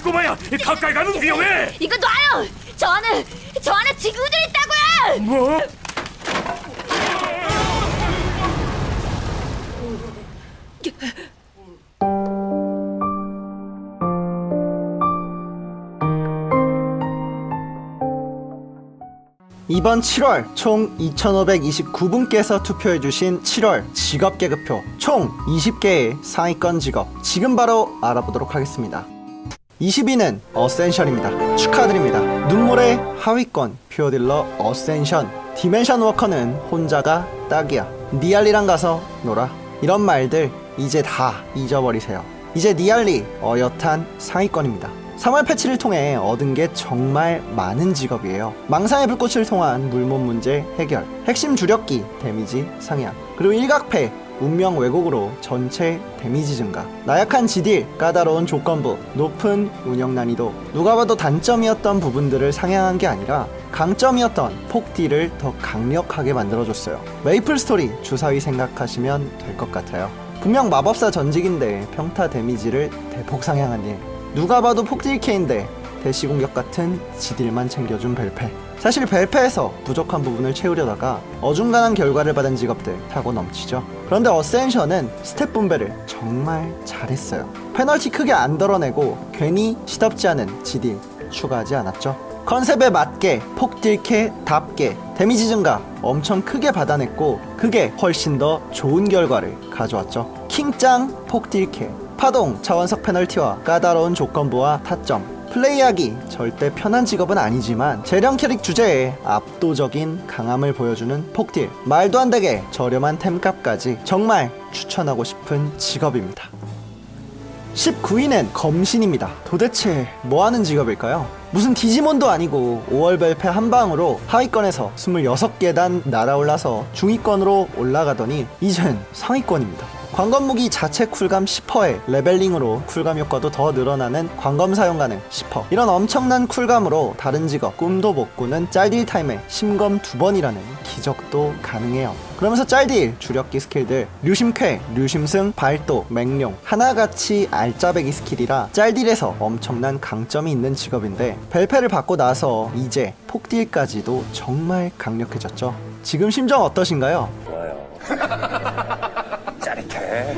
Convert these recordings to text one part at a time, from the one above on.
꼬마야, 가까이 가면 위험해. 이거 놔요. 저 안에 친구들 있다고요. 뭐? 이번 7월 총 2,529분께서 투표해주신 7월 직업계급표 총 20개의 상위권 직업, 지금 바로 알아보도록 하겠습니다. 20위는 어센션입니다. 축하드립니다. 눈물의 하위권 퓨어딜러 어센션. 디멘션 워커는 혼자가 딱이야. 니알리랑 가서 놀아. 이런 말들 이제 다 잊어버리세요. 이제 니알리 어엿한 상위권입니다. 3월 패치를 통해 얻은 게 정말 많은 직업이에요. 망상의 불꽃을 통한 물몸 문제 해결, 핵심 주력기 데미지 상향, 그리고 일각패 운명 왜곡으로 전체 데미지 증가, 나약한 지딜 까다로운 조건부, 높은 운영 난이도. 누가 봐도 단점이었던 부분들을 상향한 게 아니라 강점이었던 폭딜을 더 강력하게 만들어줬어요. 메이플 스토리 주사위 생각하시면 될 것 같아요. 분명 마법사 전직인데 평타 데미지를 대폭 상향한 일. 누가 봐도 폭딜케인데 대시 공격 같은 지딜만 챙겨준 벨페. 사실 벨페에서 부족한 부분을 채우려다가 어중간한 결과를 받은 직업들 타고 넘치죠. 그런데 어센션은 스탯 분배를 정말 잘했어요. 페널티 크게 안 덜어내고 괜히 시덥지 않은 지딜 추가하지 않았죠. 컨셉에 맞게 폭딜케답게 데미지 증가 엄청 크게 받아냈고, 그게 훨씬 더 좋은 결과를 가져왔죠. 킹짱 폭딜케, 파동 차원석 페널티와 까다로운 조건부와 타점. 플레이하기 절대 편한 직업은 아니지만 재령 캐릭 주제에 압도적인 강함을 보여주는 폭딜, 말도 안 되게 저렴한 템값까지 정말 추천하고 싶은 직업입니다. 19위는 검신입니다. 도대체 뭐하는 직업일까요? 무슨 디지몬도 아니고 5월 벨페 한 방으로 하위권에서 26계단 날아올라서 중위권으로 올라가더니 이젠 상위권입니다. 광검무기 자체 쿨감 10%의 레벨링으로 쿨감 효과도 더 늘어나는 광검 사용 가능 10%. 이런 엄청난 쿨감으로 다른 직업 꿈도 못 꾸는 짤딜 타임에 심검 2번이라는 기적도 가능해요. 그러면서 짤딜 주력기 스킬들 류심쾌, 류심승, 발도, 맹룡 하나같이 알짜배기 스킬이라 짤딜에서 엄청난 강점이 있는 직업인데, 벨페를 받고 나서 이제 폭딜까지도 정말 강력해졌죠. 지금 심정 어떠신가요? 좋아요. 짜릿해.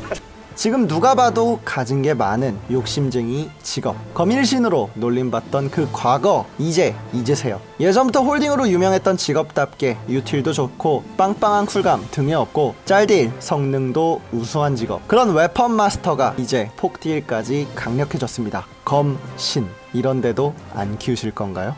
지금 누가 봐도 가진 게 많은 욕심쟁이 직업, 검일신으로 놀림받던 그 과거 이제 잊으세요. 예전부터 홀딩으로 유명했던 직업답게 유틸도 좋고 빵빵한 쿨감 등에 없고 짤딜 성능도 우수한 직업, 그런 웨펀 마스터가 이제 폭딜까지 강력해졌습니다. 검신. 이런데도 안 키우실 건가요?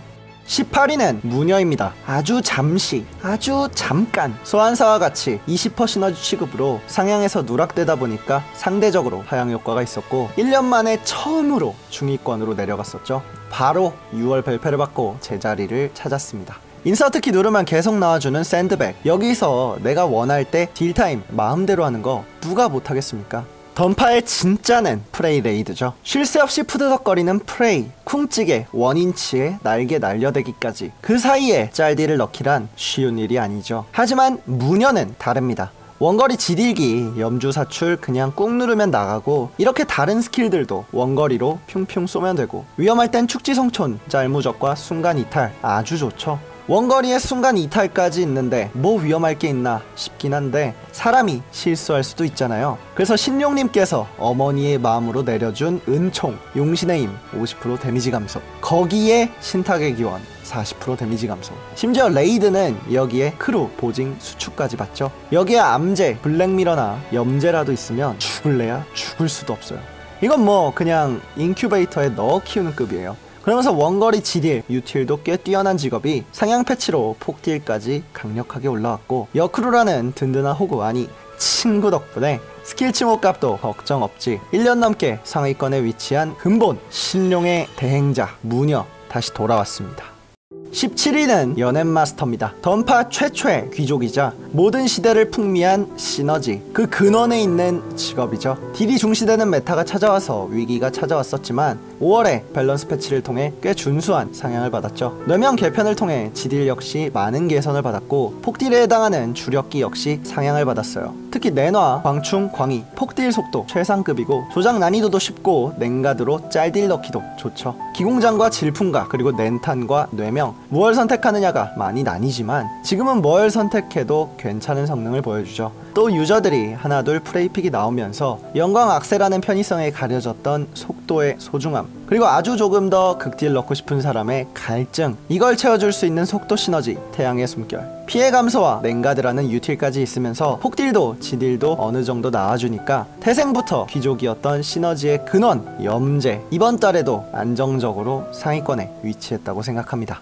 18위는 무녀입니다. 아주 잠시, 아주 잠깐 소환사와 같이 20% 시너지 취급으로 상향해서 누락되다 보니까 상대적으로 하향 효과가 있었고 1년 만에 처음으로 중위권으로 내려갔었죠. 바로 6월 벨페를 받고 제자리를 찾았습니다. 인서트 키 누르면 계속 나와주는 샌드백. 여기서 내가 원할 때 딜타임 마음대로 하는 거 누가 못하겠습니까? 던파의 진짜는 프레이 레이드죠. 쉴 새 없이 푸드덕거리는 프레이, 쿵찌개, 원인치에 날개 날려대기까지 그 사이에 짤딜을 넣기란 쉬운 일이 아니죠. 하지만 무녀는 다릅니다. 원거리 지딜기, 염주사출 그냥 꾹 누르면 나가고, 이렇게 다른 스킬들도 원거리로 핑핑 쏘면 되고, 위험할 땐 축지성촌, 짤무적과 순간 이탈 아주 좋죠. 원거리에 순간 이탈까지 있는데 뭐 위험할 게 있나 싶긴 한데 사람이 실수할 수도 있잖아요. 그래서 신용님께서 어머니의 마음으로 내려준 은총, 용신의 힘 50% 데미지 감소, 거기에 신탁의 기원 40% 데미지 감소, 심지어 레이드는 여기에 크루, 보징, 수축까지 받죠. 여기에 암제, 블랙미러나 염제라도 있으면 죽을래야 죽을 수도 없어요. 이건 뭐 그냥 인큐베이터에 넣어 키우는 급이에요. 그러면서 원거리 지딜, 유틸도 꽤 뛰어난 직업이 상향 패치로 폭딜까지 강력하게 올라왔고, 여크루라는 든든한 호구, 아니 친구 덕분에 스킬 칭호값도 걱정 없지. 1년 넘게 상위권에 위치한 근본 신룡의 대행자 무녀 다시 돌아왔습니다. 17위는 연엠마스터입니다. 던파 최초의 귀족이자 모든 시대를 풍미한 시너지, 그 근원에 있는 직업이죠. 딜이 중시되는 메타가 찾아와서 위기가 찾아왔었지만 5월에 밸런스 패치를 통해 꽤 준수한 상향을 받았죠. 뇌명 개편을 통해 지딜 역시 많은 개선을 받았고 폭딜에 해당하는 주력기 역시 상향을 받았어요. 특히 내놔, 광충, 광희, 폭딜 속도 최상급이고 조작 난이도도 쉽고 냉가드로 짤딜 넣기도 좋죠. 기공장과 질풍가 그리고 렌탄과 뇌명 무얼 선택하느냐가 많이 나뉘지만 지금은 뭘 선택해도 괜찮은 성능을 보여주죠. 또 유저들이 하나둘 프레이픽이 나오면서 영광 악세라는 편의성에 가려졌던 속도의 소중함, 그리고 아주 조금 더 극딜 넣고 싶은 사람의 갈증, 이걸 채워줄 수 있는 속도 시너지 태양의 숨결, 피해 감소와 냉가드라는 유틸까지 있으면서 폭딜도 지딜도 어느 정도 나와주니까 태생부터 귀족이었던 시너지의 근원 염제, 이번 달에도 안정적으로 상위권에 위치했다고 생각합니다.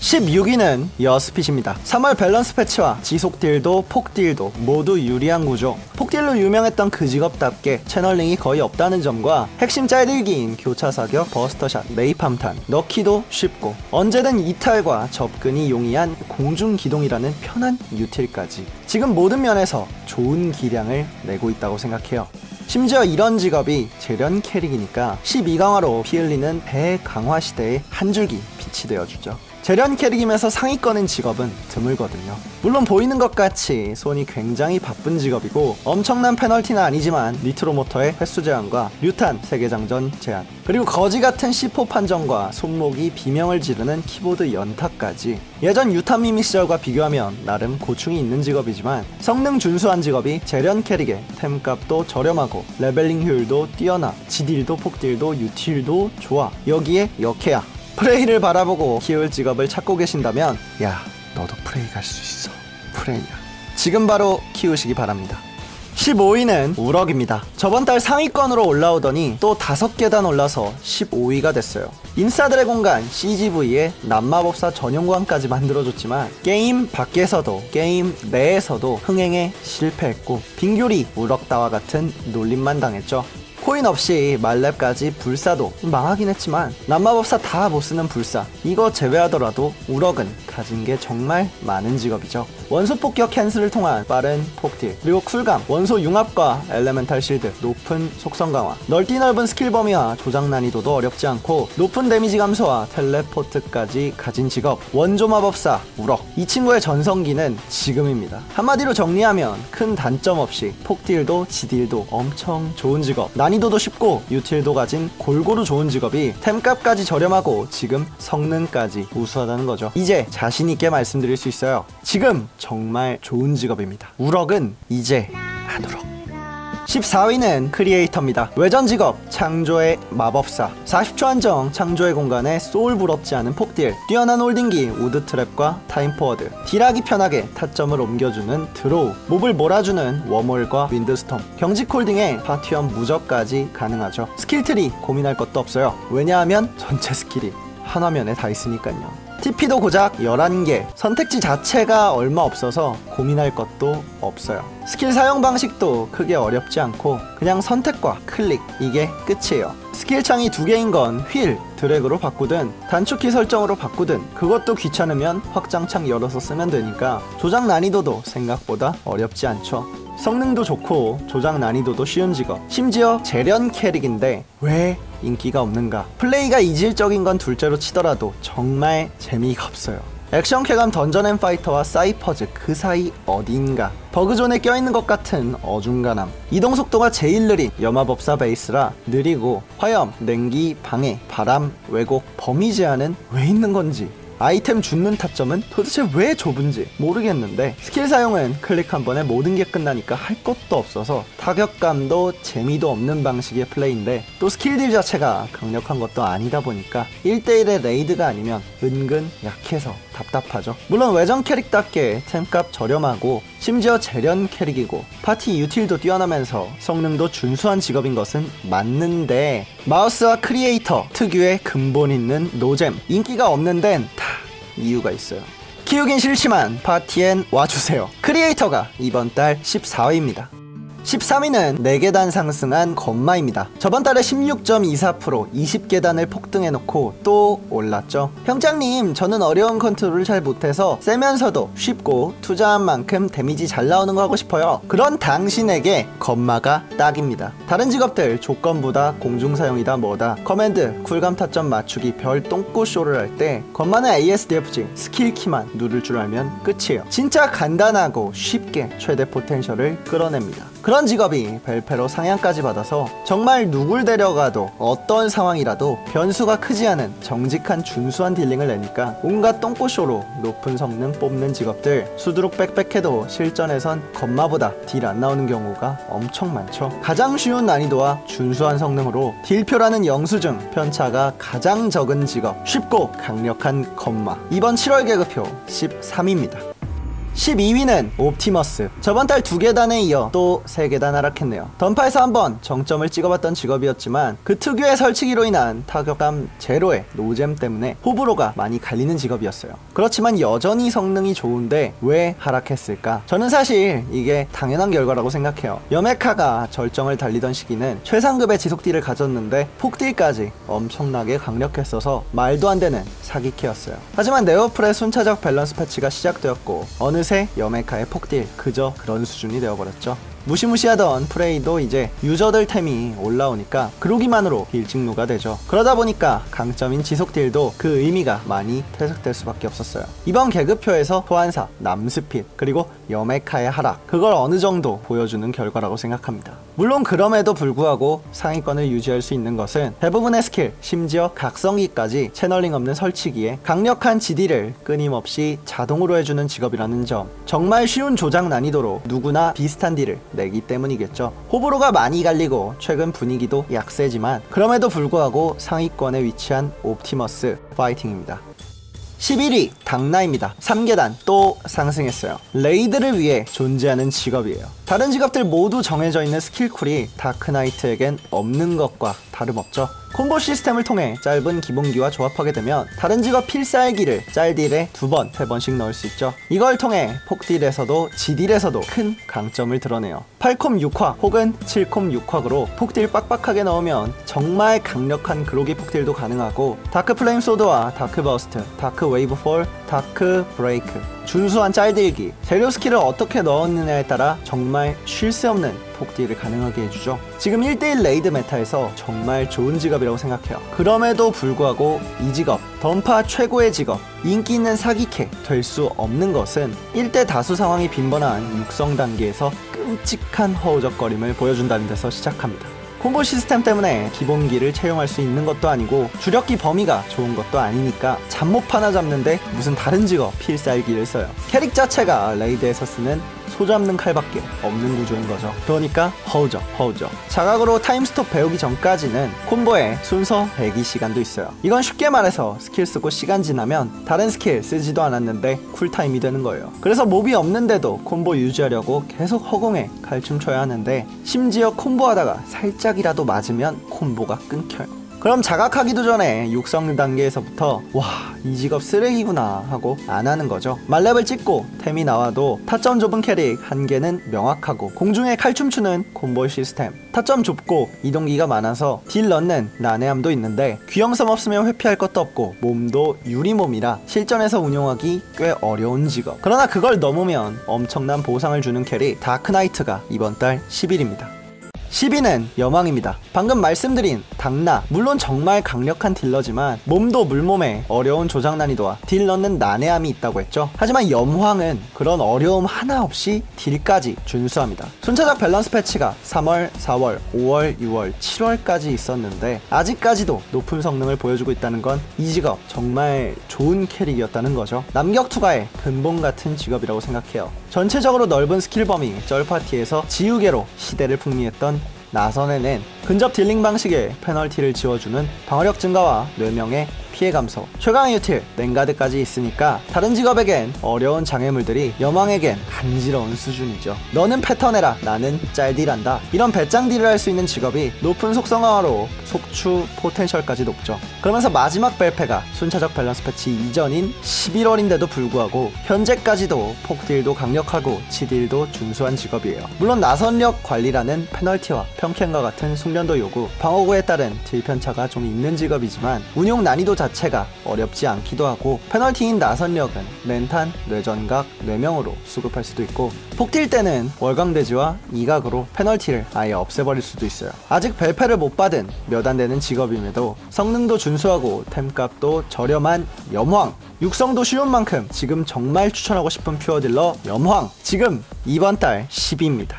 16위는 여스핏입니다. 3월 밸런스 패치와 지속딜도 폭딜도 모두 유리한 구조. 폭딜로 유명했던 그 직업답게 채널링이 거의 없다는 점과 핵심 짤들기인 교차사격, 버스터샷, 레이팜탄 넣기도 쉽고 언제든 이탈과 접근이 용이한 공중기동이라는 편한 유틸까지 지금 모든 면에서 좋은 기량을 내고 있다고 생각해요. 심지어 이런 직업이 재련 캐릭이니까 12강화로 피 흘리는 대강화 시대의 한 줄기 빛이 되어주죠. 재련 캐릭이면서 상위권인 직업은 드물거든요. 물론 보이는 것 같이 손이 굉장히 바쁜 직업이고 엄청난 페널티는 아니지만 니트로모터의 횟수 제한과 류탄 세계장전 제한, 그리고 거지같은 C4 판정과 손목이 비명을 지르는 키보드 연타까지 예전 유탄 미미 시절과 비교하면 나름 고충이 있는 직업이지만 성능 준수한 직업이 재련 캐릭에 템값도 저렴하고 레벨링 효율도 뛰어나, 지딜도 폭딜도 유틸도 좋아, 여기에 역해야. 프레이를 바라보고 키울 직업을 찾고 계신다면 야, 너도 프레이 갈 수 있어. 프레이야. 지금 바로 키우시기 바랍니다. 15위는 우럭입니다. 저번달 상위권으로 올라오더니 또 5계단 올라서 15위가 됐어요. 인싸드래곤간 CGV에 남마법사 전용관까지 만들어줬지만 게임 밖에서도 게임 내에서도 흥행에 실패했고 빙교리 우럭다와 같은 놀림만 당했죠. 코인 없이 말렙까지 불사도 망하긴 했지만 남마법사 다 못쓰는 불사, 이거 제외하더라도 우럭은 가진 게 정말 많은 직업이죠. 원소 폭격 캔슬을 통한 빠른 폭딜, 그리고 쿨감, 원소 융합과 엘레멘탈 실드, 높은 속성 강화, 넓디 넓은 스킬 범위와 조작 난이도도 어렵지 않고 높은 데미지 감소와 텔레포트까지 가진 직업, 원조 마법사 우럭. 이 친구의 전성기는 지금입니다. 한마디로 정리하면 큰 단점 없이 폭딜도 지딜도 엄청 좋은 직업, 난이도도 쉽고 유틸도 가진 골고루 좋은 직업이 템값까지 저렴하고 지금 성능까지 우수하다는 거죠. 이제 자신있게 말씀드릴 수 있어요. 지금 정말 좋은 직업입니다. 우럭은 이제 안 우럭. 14위는 크리에이터입니다. 외전 직업 창조의 마법사, 40초 한정 창조의 공간에 소울 부럽지 않은 폭딜, 뛰어난 홀딩기 우드트랩과 타임포워드, 딜하기 편하게 타점을 옮겨주는 드로우, 몹을 몰아주는 웜홀과 윈드스톰, 경직 홀딩에 파티원 무적까지 가능하죠. 스킬트리 고민할 것도 없어요. 왜냐하면 전체 스킬이 한 화면에 다 있으니까요. TP도 고작 11개, 선택지 자체가 얼마 없어서 고민할 것도 없어요. 스킬 사용 방식도 크게 어렵지 않고 그냥 선택과 클릭, 이게 끝이에요. 스킬 창이 2개인 건 휠, 드래그로 바꾸든 단축키 설정으로 바꾸든 그것도 귀찮으면 확장창 열어서 쓰면 되니까 조작 난이도도 생각보다 어렵지 않죠. 성능도 좋고 조작 난이도도 쉬운 직업, 심지어 재련 캐릭인데 왜 인기가 없는가? 플레이가 이질적인 건 둘째로 치더라도 정말 재미가 없어요. 액션 쾌감 던전앤파이터와 사이퍼즈 그 사이 어딘가, 버그존에 껴있는 것 같은 어중간함, 이동속도가 제일 느린 여마법사 베이스라 느리고 화염, 냉기, 방해, 바람, 왜곡, 범위 제한은 왜 있는 건지, 아이템 줍는 타점은 도대체 왜 좁은지 모르겠는데 스킬 사용은 클릭 한 번에 모든 게 끝나니까 할 것도 없어서 타격감도 재미도 없는 방식의 플레이인데 또 스킬딜 자체가 강력한 것도 아니다 보니까 1대1의 레이드가 아니면 은근 약해서 답답하죠. 물론 외전 캐릭답게 템값 저렴하고 심지어 재련 캐릭이고 파티 유틸도 뛰어나면서 성능도 준수한 직업인 것은 맞는데 마우스와 크리에이터 특유의 근본 있는 노잼, 인기가 없는 데는 다 이유가 있어요. 키우긴 싫지만 파티엔 와주세요. 크리에이터가 이번 달 14위입니다. 13위는 4계단 상승한 건마입니다. 저번달에 16.24% 20계단을 폭등해놓고 또 올랐죠. 형장님, 저는 어려운 컨트롤을 잘 못해서 세면서도 쉽고 투자한 만큼 데미지 잘 나오는 거 하고 싶어요. 그런 당신에게 건마가 딱입니다. 다른 직업들 조건보다 공중사용이다 뭐다 커맨드 쿨감 타점 맞추기 별 똥꼬쇼를 할 때 건마는 ASDFG 스킬키만 누를 줄 알면 끝이에요. 진짜 간단하고 쉽게 최대 포텐셜을 끌어냅니다. 그런 직업이 벨페로 상향까지 받아서 정말 누굴 데려가도 어떤 상황이라도 변수가 크지 않은 정직한 준수한 딜링을 내니까 온갖 똥꼬쇼로 높은 성능 뽑는 직업들 수두룩 빽빽해도 실전에선 건마보다 딜 안 나오는 경우가 엄청 많죠. 가장 쉬운 난이도와 준수한 성능으로 딜표라는 영수증 편차가 가장 적은 직업 쉽고 강력한 건마. 이번 7월 계급표 13위입니다. 12위는 옵티머스. 저번달 2계단에 이어 또 3계단 하락했네요. 던파에서 한번 정점을 찍어봤던 직업이었지만 그 특유의 설치기로 인한 타격감 제로의 노잼 때문에 호불호가 많이 갈리는 직업이었어요. 그렇지만 여전히 성능이 좋은데 왜 하락했을까? 저는 사실 이게 당연한 결과라고 생각해요. 여메카가 절정을 달리던 시기는 최상급의 지속딜을 가졌는데 폭딜까지 엄청나게 강력했어서 말도 안 되는 사기캐였어요. 하지만 네오플의 순차적 밸런스 패치가 시작되었고 어느새 여메카의 폭딜 그저 그런 수준이 되어버렸죠. 무시무시하던 프레이도 이제 유저들 템이 올라오니까 그러기만으로 일직루가 되죠. 그러다 보니까 강점인 지속딜도 그 의미가 많이 퇴색될 수밖에 없었어요. 이번 계급표에서 소환사, 남스핏, 그리고 여메카의 하락 그걸 어느 정도 보여주는 결과라고 생각합니다. 물론 그럼에도 불구하고 상위권을 유지할 수 있는 것은 대부분의 스킬, 심지어 각성기까지 채널링 없는 설치기에 강력한 GD를 끊임없이 자동으로 해주는 직업이라는 점. 정말 쉬운 조작 난이도로 누구나 비슷한 딜을 내기 때문이겠죠. 호불호가 많이 갈리고 최근 분위기도 약세지만 그럼에도 불구하고 상위권에 위치한 옵티머스 파이팅입니다. 11위 당나입니다. 3계단 또 상승했어요. 레이드를 위해 존재하는 직업이에요. 다른 직업들 모두 정해져 있는 스킬쿨이 다크나이트에겐 없는 것과 다름없죠. 콤보 시스템을 통해 짧은 기본기와 조합하게 되면 다른 직업 필살기를 짤딜에 2번, 3번씩 넣을 수 있죠. 이걸 통해 폭딜에서도 지딜에서도 큰 강점을 드러내요. 8콤 6화 혹은 7콤 6화으로 폭딜 빡빡하게 넣으면 정말 강력한 그로기 폭딜도 가능하고 다크 플레임 소드와 다크 버스트, 다크 웨이브 폴, 다크 브레이크 준수한 짤딜기, 재료 스킬을 어떻게 넣었느냐에 따라 정말 쉴 새 없는 폭딜을 가능하게 해주죠. 지금 1대1 레이드 메타에서 정말 좋은 직업이라고 생각해요. 그럼에도 불구하고 이 직업, 던파 최고의 직업, 인기 있는 사기캐 될 수 없는 것은 1대 다수 상황이 빈번한 육성 단계에서 끔찍한 허우적거림을 보여준다는 데서 시작합니다. 콤보 시스템 때문에 기본기를 채용할 수 있는 것도 아니고 주력기 범위가 좋은 것도 아니니까 잡몹 하나 잡는데 무슨 다른 직업 필살기를 써요. 캐릭 자체가 레이드에서 쓰는 소잡는 칼밖에 없는 구조인 거죠. 그러니까 허우적. 자각으로 타임스톱 배우기 전까지는 콤보에 순서 배기 시간도 있어요. 이건 쉽게 말해서 스킬 쓰고 시간 지나면 다른 스킬 쓰지도 않았는데 쿨타임이 되는 거예요. 그래서 몹이 없는데도 콤보 유지하려고 계속 허공에 칼춤 춰야 하는데 심지어 콤보하다가 살짝이라도 맞으면 콤보가 끊겨요. 그럼 자각하기도 전에 육성 단계에서부터 와, 이 직업 쓰레기구나 하고 안 하는 거죠. 말렙을 찍고 템이 나와도 타점 좁은 캐릭 한 개는 명확하고 공중에 칼춤 추는 콤보 시스템, 타점 좁고 이동기가 많아서 딜 넣는 난해함도 있는데 귀형섬 없으면 회피할 것도 없고 몸도 유리몸이라 실전에서 운용하기 꽤 어려운 직업. 그러나 그걸 넘으면 엄청난 보상을 주는 캐릭 다크나이트가 이번 달 10일입니다. 10위는 여망입니다. 방금 말씀드린 당나, 물론 정말 강력한 딜러지만 몸도 물몸에 어려운 조작 난이도와 딜 넣는 난해함이 있다고 했죠. 하지만 염황은 그런 어려움 하나 없이 딜까지 준수합니다. 순차적 밸런스 패치가 3월, 4월, 5월, 6월, 7월까지 있었는데 아직까지도 높은 성능을 보여주고 있다는 건 이 직업 정말 좋은 캐릭이었다는 거죠. 남격투가의 근본 같은 직업이라고 생각해요. 전체적으로 넓은 스킬 범위, 쩔파티에서 지우개로 시대를 풍미했던 나선에는 근접 딜링 방식의 페널티를 지워주는 방어력 증가와 뇌명의 피해 감소, 최강의 유틸, 랭가드까지 있으니까 다른 직업에겐 어려운 장애물들이 여망에겐 간지러운 수준이죠. 너는 패턴해라, 나는 짤딜한다. 이런 배짱 딜을 할 수 있는 직업이 높은 속성화로 속추 포텐셜까지 높죠. 그러면서 마지막 벨페가 순차적 밸런스 패치 이전인 11월인데도 불구하고 현재까지도 폭딜도 강력하고 지딜도 준수한 직업이에요. 물론 나선력 관리라는 페널티와 평캔과 같은 숙련도 요구, 방어구에 따른 딜 편차가 좀 있는 직업이지만 운용 난이도 자체가 어렵지 않기도 하고, 페널티인 나선력은 렌탄, 뇌전각, 뇌명으로 수급할 수도 있고, 폭딜 때는 월광대지와 이각으로 페널티를 아예 없애버릴 수도 있어요. 아직 벨페를 못 받은 몇 안 되는 직업임에도 성능도 준수하고 템값도 저렴한 염황, 육성도 쉬운 만큼 지금 정말 추천하고 싶은 퓨어딜러 염황, 지금 이번 달 10위입니다.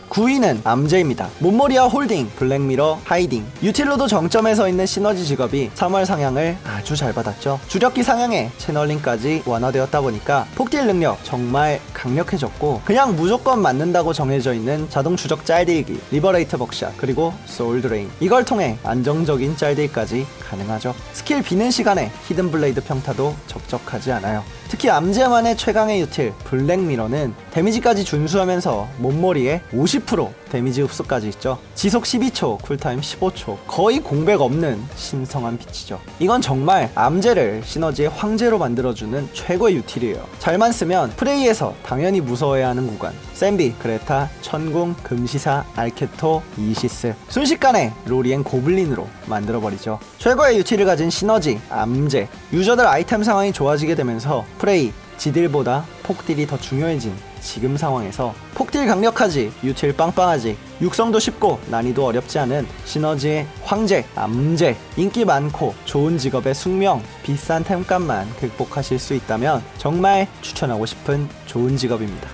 9위는 암제입니다. 몬모리아 홀딩, 블랙미러 하이딩, 유틸로도 정점에 서 있는 시너지 직업이 3월 상향을 아주 잘 받았죠. 주력기 상향에 채널링까지 완화되었다 보니까 폭딜 능력 정말 강력해졌고, 그냥 무조건 맞는다고 정해져 있는 자동 추적 짤딜기, 리버레이트 벅샷, 그리고 소울 드레인, 이걸 통해 안정적인 짤딜까지 가능하죠. 스킬 비는 시간에 히든 블레이드 평타도 적적하지 않아요. 특히 암제만의 최강의 유틸 블랙미러는 데미지까지 준수하면서 몸머리에 50% 데미지 흡수까지 있죠. 지속 12초, 쿨타임 15초, 거의 공백 없는 신성한 빛이죠. 이건 정말 암제를 시너지의 황제로 만들어주는 최고의 유틸이에요. 잘만 쓰면 프레이에서 당연히 무서워해야 하는 구간, 샌비, 그레타, 천궁, 금시사, 알케토, 이시스, 순식간에 로리엔 고블린으로 만들어버리죠. 최고의 유틸을 가진 시너지 암제, 유저들 아이템 상황이 좋아지게 되면서 프레이, 지딜보다 폭딜이 더 중요해진 지금 상황에서 폭딜 강력하지, 유틸 빵빵하지, 육성도 쉽고 난이도 어렵지 않은 시너지의 황제, 암제, 인기 많고 좋은 직업의 숙명, 비싼 템값만 극복하실 수 있다면 정말 추천하고 싶은 좋은 직업입니다.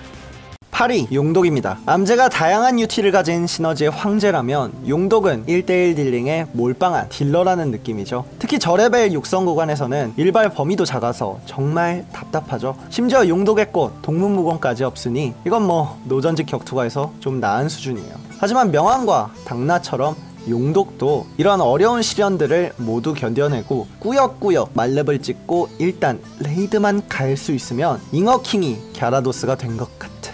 8위 용독입니다. 암제가 다양한 유틸을 가진 시너지의 황제라면 용독은 1대1 딜링의 몰빵한 딜러라는 느낌이죠. 특히 저레벨 육성 구간에서는 일발 범위도 작아서 정말 답답하죠. 심지어 용독의 꽃, 동문무공까지 없으니 이건 뭐 노전직 격투가에서 좀 나은 수준이에요. 하지만 명왕과 당나처럼 용독도 이런 어려운 시련들을 모두 견뎌내고 꾸역꾸역 만렙을 찍고 일단 레이드만 갈 수 있으면 잉어킹이 갸라도스가 된 것 같은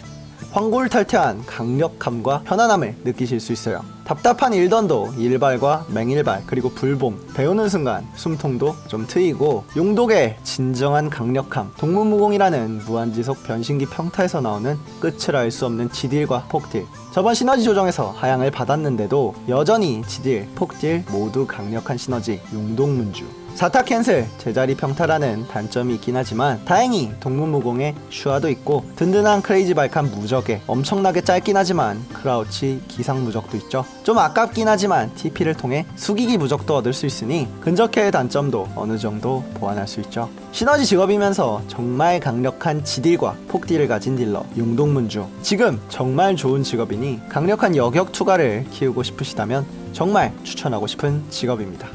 황골탈퇴한 강력함과 편안함을 느끼실 수 있어요. 답답한 일던도 일발과 맹일발, 그리고 불봄, 배우는 순간 숨통도 좀 트이고, 용독의 진정한 강력함, 동문무공이라는 무한지속 변신기 평타에서 나오는 끝을 알 수 없는 지딜과 폭딜, 저번 시너지 조정에서 하향을 받았는데도 여전히 지딜, 폭딜 모두 강력한 시너지 용독문주. 4타 캔슬, 제자리 평타라는 단점이 있긴 하지만 다행히 동문무공에 슈아도 있고, 든든한 크레이지 발칸 무적에 엄청나게 짧긴 하지만 크라우치 기상 무적도 있죠. 좀 아깝긴 하지만 TP를 통해 숙이기 무적도 얻을 수 있으니 근접해의 단점도 어느 정도 보완할 수 있죠. 시너지 직업이면서 정말 강력한 지딜과 폭딜을 가진 딜러 용독문주, 지금 정말 좋은 직업이니 강력한 여격 투가를 키우고 싶으시다면 정말 추천하고 싶은 직업입니다.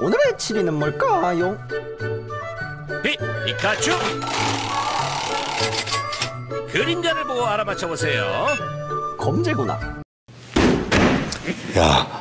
오늘의 7위는 뭘까요? 피카츄! 그림자를 보고 알아맞혀보세요. 검제구나. 야,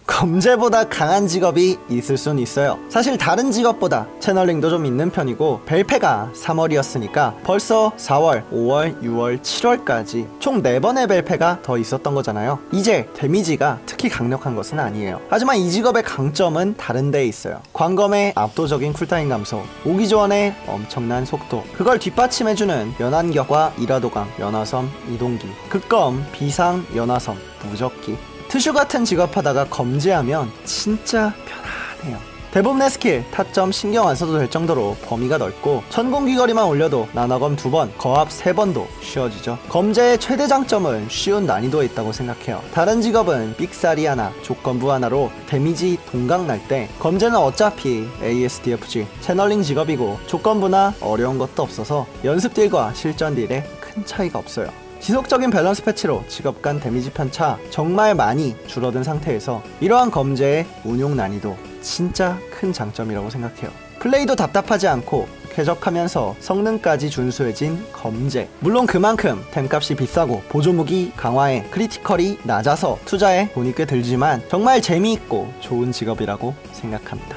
검제보다 강한 직업이 있을 순 있어요. 사실 다른 직업보다 채널링도 좀 있는 편이고, 벨페가 3월이었으니까 벌써 4월, 5월, 6월, 7월까지 총 4번의 벨페가 더 있었던 거잖아요. 이제 데미지가 특히 강력한 것은 아니에요. 하지만 이 직업의 강점은 다른 데에 있어요. 광검의 압도적인 쿨타임 감소, 오기조원의 엄청난 속도, 그걸 뒷받침해주는 연한격과 이라도강, 연화섬, 이동기, 극검, 비상, 연화섬, 무적기. 트슈 같은 직업하다가 검제하면 진짜 편안해요. 대부분의 스킬, 타점 신경 안 써도 될 정도로 범위가 넓고, 천공 귀걸이만 올려도 나나검 2번, 거합 3번도 쉬워지죠. 검제의 최대 장점은 쉬운 난이도에 있다고 생각해요. 다른 직업은 삑사리 하나, 조건부 하나로 데미지 동강 날 때, 검제는 어차피 ASDFG, 채널링 직업이고 조건부나 어려운 것도 없어서 연습 딜과 실전 딜에 큰 차이가 없어요. 지속적인 밸런스 패치로 직업 간 데미지 편차 정말 많이 줄어든 상태에서 이러한 검제의 운용 난이도 진짜 큰 장점이라고 생각해요. 플레이도 답답하지 않고 쾌적하면서 성능까지 준수해진 검제, 물론 그만큼 템값이 비싸고 보조무기 강화에 크리티컬이 낮아서 투자에 돈이 꽤 들지만 정말 재미있고 좋은 직업이라고 생각합니다.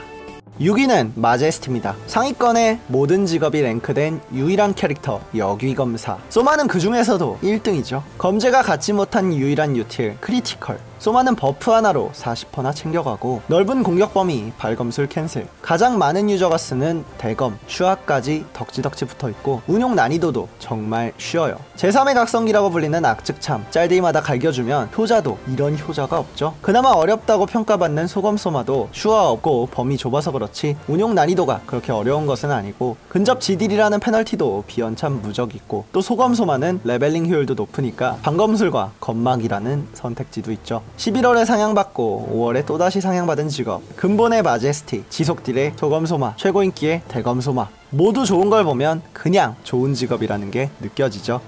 6위는 마제스티입니다. 상위권에 모든 직업이 랭크된 유일한 캐릭터 역위검사. 소마는 그 중에서도 1등이죠. 검제가 갖지 못한 유일한 유틸 크리티컬. 소마는 버프 하나로 40%나 챙겨가고 넓은 공격 범위, 발검술 캔슬, 가장 많은 유저가 쓰는 대검, 슈아까지 덕지덕지 붙어있고 운용 난이도도 정말 쉬워요. 제3의 각성기라고 불리는 악즉참, 짤데이마다 갈겨주면 효자도 이런 효자가 없죠. 그나마 어렵다고 평가받는 소검소마도 슈아 없고 범위 좁아서 그렇지 운용 난이도가 그렇게 어려운 것은 아니고 근접 지딜이라는 페널티도 비연참 무적 있고 또 소검소마는 레벨링 효율도 높으니까 방검술과 건막이라는 선택지도 있죠. 11월에 상향받고 5월에 또다시 상향받은 직업, 근본의 마제스티, 지속딜의 소검소마, 최고인기의 대검소마, 모두 좋은 걸 보면 그냥 좋은 직업이라는 게 느껴지죠.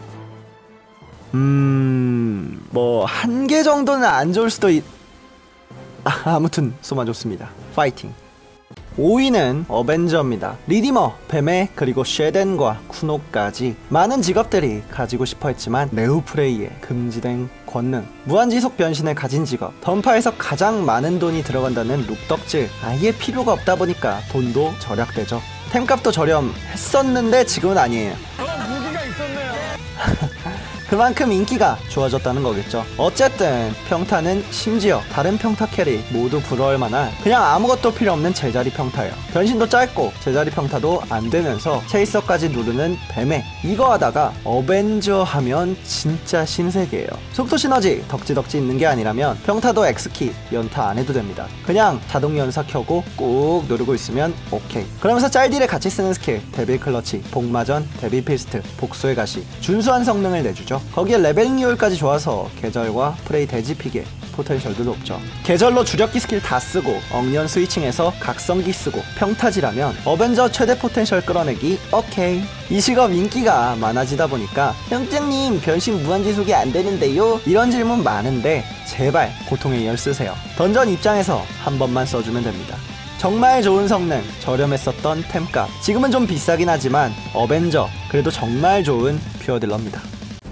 뭐 한 개 정도는 안 좋을 수도 아무튼 소마 좋습니다. 파이팅. 5위는 어벤져입니다. 리디머, 뱀의 그리고 쉐덴과 쿠노까지 많은 직업들이 가지고 싶어 했지만 네오프레이의 금지된 권능, 무한지속 변신을 가진 직업, 던파에서 가장 많은 돈이 들어간다는 룩덕질, 아예 필요가 없다 보니까 돈도 절약되죠. 템값도 저렴했었는데 지금은 아니에요. 무기가 있었네요. 그만큼 인기가 좋아졌다는 거겠죠. 어쨌든 평타는 심지어 다른 평타 캐릭 모두 부러울 만한 그냥 아무것도 필요 없는 제자리 평타예요. 변신도 짧고 제자리 평타도 안 되면서 체이서까지 누르는 뱀에 이거 하다가 어벤져 하면 진짜 신세계예요. 속도 시너지 덕지덕지 있는 게 아니라면 평타도 X키 연타 안 해도 됩니다. 그냥 자동 연사 켜고 꾹 누르고 있으면 오케이. 그러면서 짤딜에 같이 쓰는 스킬 데빌 클러치, 복마전, 데빌 필스트, 복수의 가시 준수한 성능을 내주죠. 거기에 레벨링 효율까지 좋아서 계절과 프레이 대지픽에 포텐셜도 높죠. 계절로 주력기 스킬 다 쓰고 억년 스위칭해서 각성기 쓰고 평타지라면 어벤져 최대 포텐셜 끌어내기 오케이. 이 직업 인기가 많아지다 보니까 형장님 변신 무한지속이 안 되는데요? 이런 질문 많은데 제발 고통의 이열 쓰세요. 던전 입장에서 한 번만 써주면 됩니다. 정말 좋은 성능, 저렴했었던 템값, 지금은 좀 비싸긴 하지만 어벤져 그래도 정말 좋은 퓨어딜러입니다.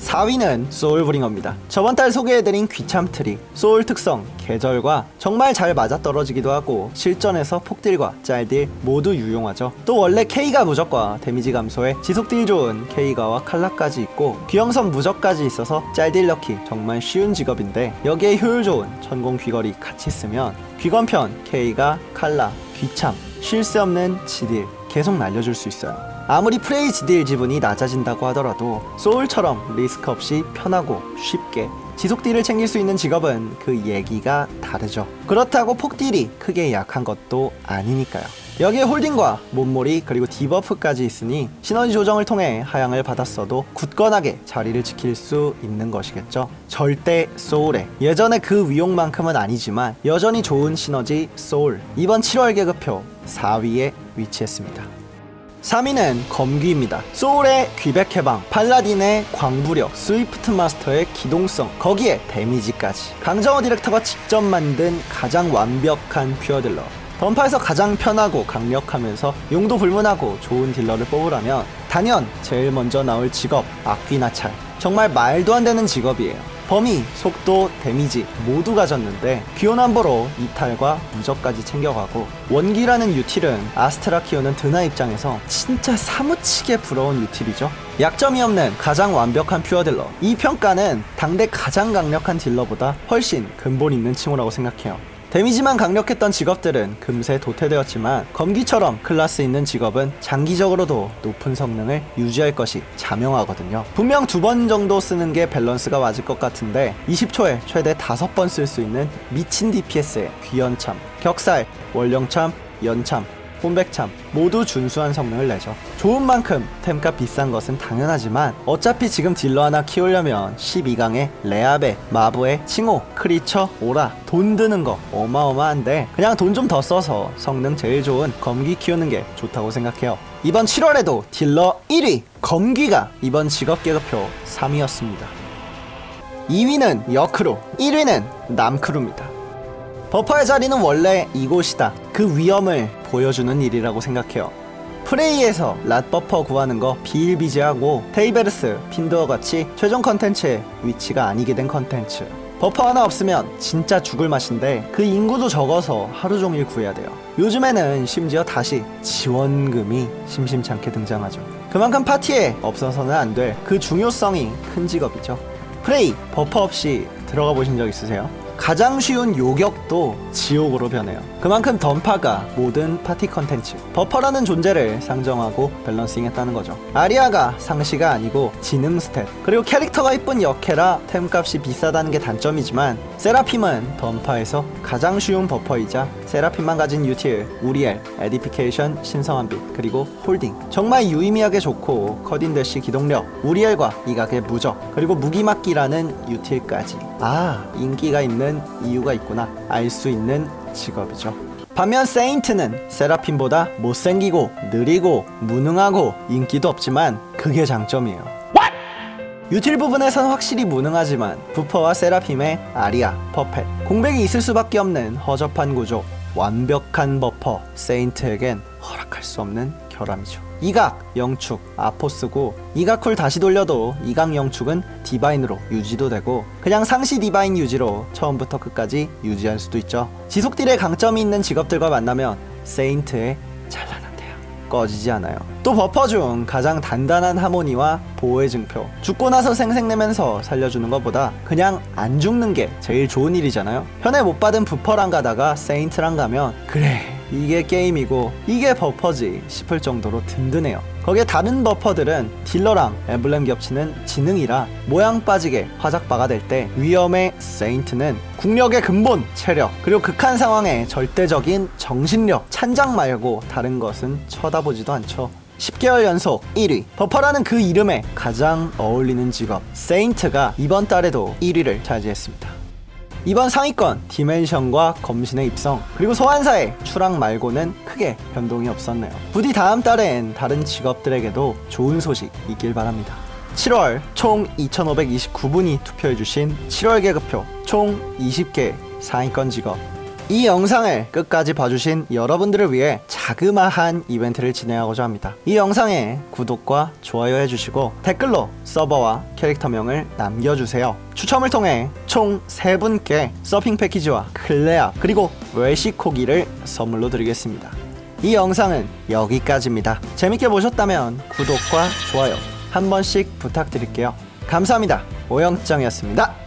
4위는 소울브링어입니다. 저번달 소개해드린 귀참트리, 소울 특성, 계절과 정말 잘 맞아떨어지기도 하고 실전에서 폭딜과 짤딜 모두 유용하죠. 또 원래 K가 무적과 데미지 감소에 지속딜 좋은 K가와 칼라까지 있고 귀형선 무적까지 있어서 짤딜 넣기 정말 쉬운 직업인데 여기에 효율 좋은 천공 귀걸이 같이 쓰면 귀건편, K가, 칼라, 귀참, 쉴 새 없는 지딜 계속 날려줄 수 있어요. 아무리 프레이 지딜 지분이 낮아진다고 하더라도 소울처럼 리스크 없이 편하고 쉽게 지속딜을 챙길 수 있는 직업은 그 얘기가 다르죠. 그렇다고 폭딜이 크게 약한 것도 아니니까요. 여기에 홀딩과 몸몰이 그리고 디버프까지 있으니 시너지 조정을 통해 하향을 받았어도 굳건하게 자리를 지킬 수 있는 것이겠죠. 절대 소울에 예전에 그 위용만큼은 아니지만 여전히 좋은 시너지 소울. 이번 7월 계급표 4위에 위치했습니다. 3위는 검귀입니다. 소울의 귀백 해방, 팔라딘의 광부력, 스위프트 마스터의 기동성, 거기에 데미지까지. 강정호 디렉터가 직접 만든 가장 완벽한 퓨어딜러. 던파에서 가장 편하고 강력하면서 용도 불문하고 좋은 딜러를 뽑으라면 단연 제일 먼저 나올 직업 악귀나찰. 정말 말도 안 되는 직업이에요. 범위, 속도, 데미지 모두 가졌는데 귀혼한보로 이탈과 무적까지 챙겨가고 원기라는 유틸은 아스트라 키우는 드나 입장에서 진짜 사무치게 부러운 유틸이죠. 약점이 없는 가장 완벽한 퓨어딜러. 이 평가는 당대 가장 강력한 딜러보다 훨씬 근본 있는 칭호라고 생각해요. 데미지만 강력했던 직업들은 금세 도태되었지만 검기처럼 클래스 있는 직업은 장기적으로도 높은 성능을 유지할 것이 자명하거든요. 분명 2번 정도 쓰는 게 밸런스가 맞을 것 같은데 20초에 최대 5번 쓸 수 있는 미친 DPS의 귀연참, 격살, 월령참, 연참, 혼백참 모두 준수한 성능을 내죠. 좋은 만큼 템값 비싼 것은 당연하지만 어차피 지금 딜러 하나 키우려면 12강에 레아베, 마부에 칭호, 크리처, 오라 돈 드는 거 어마어마한데 그냥 돈 좀 더 써서 성능 제일 좋은 검귀 키우는 게 좋다고 생각해요. 이번 7월에도 딜러 1위 검귀가 이번 직업 계급표 3위였습니다. 2위는 여크루, 1위는 남크루입니다. 버퍼의 자리는 원래 이곳이다. 그 위험을 보여주는 일이라고 생각해요. 프레이에서 랏버퍼 구하는 거 비일비재하고 테이베르스, 핀드어 같이 최종 컨텐츠의 위치가 아니게 된 컨텐츠. 버퍼 하나 없으면 진짜 죽을 맛인데 그 인구도 적어서 하루 종일 구해야 돼요. 요즘에는 심지어 다시 지원금이 심심찮게 등장하죠. 그만큼 파티에 없어서는 안 될 그 중요성이 큰 직업이죠. 프레이, 버퍼 없이 들어가 보신 적 있으세요? 가장 쉬운 요격도 지옥으로 변해요. 그만큼 던파가 모든 파티 컨텐츠, 버퍼라는 존재를 상정하고 밸런싱했다는 거죠. 아리아가 상시가 아니고 지능 스탯, 그리고 캐릭터가 이쁜 역해라 템값이 비싸다는 게 단점이지만 세라핌은 던파에서 가장 쉬운 버퍼이자 세라핌만 가진 유틸, 우리엘, 에디피케이션, 신성한빛, 그리고 홀딩. 정말 유의미하게 좋고 컷인 대시 기동력, 우리엘과 이각의 무적, 그리고 무기막기라는 유틸까지. 인기가 있는 이유가 있구나 알 수 있는 직업이죠. 반면 세인트는 세라핌보다 못생기고 느리고 무능하고 인기도 없지만 그게 장점이에요. 유틸 부분에선 확실히 무능하지만 부퍼와 세라핌의 아리아, 퍼펫, 공백이 있을 수밖에 없는 허접한 구조, 완벽한 버퍼, 세인트에겐 허락할 수 없는 결함이죠. 이각, 영축, 아포스고 이각쿨 다시 돌려도 이각 영축은 디바인으로 유지도 되고 그냥 상시 디바인 유지로 처음부터 끝까지 유지할 수도 있죠. 지속딜에 강점이 있는 직업들과 만나면 세인트의 찬란한데요 꺼지지 않아요. 또 버퍼 중 가장 단단한 하모니와 보호의 증표, 죽고 나서 생색내면서 살려주는 것보다 그냥 안 죽는 게 제일 좋은 일이잖아요. 현에 못 받은 부퍼랑 가다가 세인트랑 가면 그래 이게 게임이고 이게 버퍼지 싶을 정도로 든든해요. 거기에 다른 버퍼들은 딜러랑 엠블렘 겹치는 지능이라 모양 빠지게 화작바가 될 때 위험의 세인트는 국력의 근본, 체력, 그리고 극한 상황에 절대적인 정신력, 찬장 말고 다른 것은 쳐다보지도 않죠. 10개월 연속 1위, 버퍼라는 그 이름에 가장 어울리는 직업 세인트가 이번 달에도 1위를 차지했습니다. 이번 상위권 디멘션과 검신의 입성, 그리고 소환사의 추락 말고는 크게 변동이 없었네요. 부디 다음 달엔 다른 직업들에게도 좋은 소식 있길 바랍니다. 7월 총 2529분이 투표해주신 7월 계급표 총 20개 상위권 직업. 이 영상을 끝까지 봐주신 여러분들을 위해 자그마한 이벤트를 진행하고자 합니다. 이 영상에 구독과 좋아요 해주시고 댓글로 서버와 캐릭터명을 남겨주세요. 추첨을 통해 총 3분께 서핑 패키지와 클레아 그리고 외식코기를 선물로 드리겠습니다. 이 영상은 여기까지입니다. 재밌게 보셨다면 구독과 좋아요 한 번씩 부탁드릴게요. 감사합니다. 오영짱이었습니다.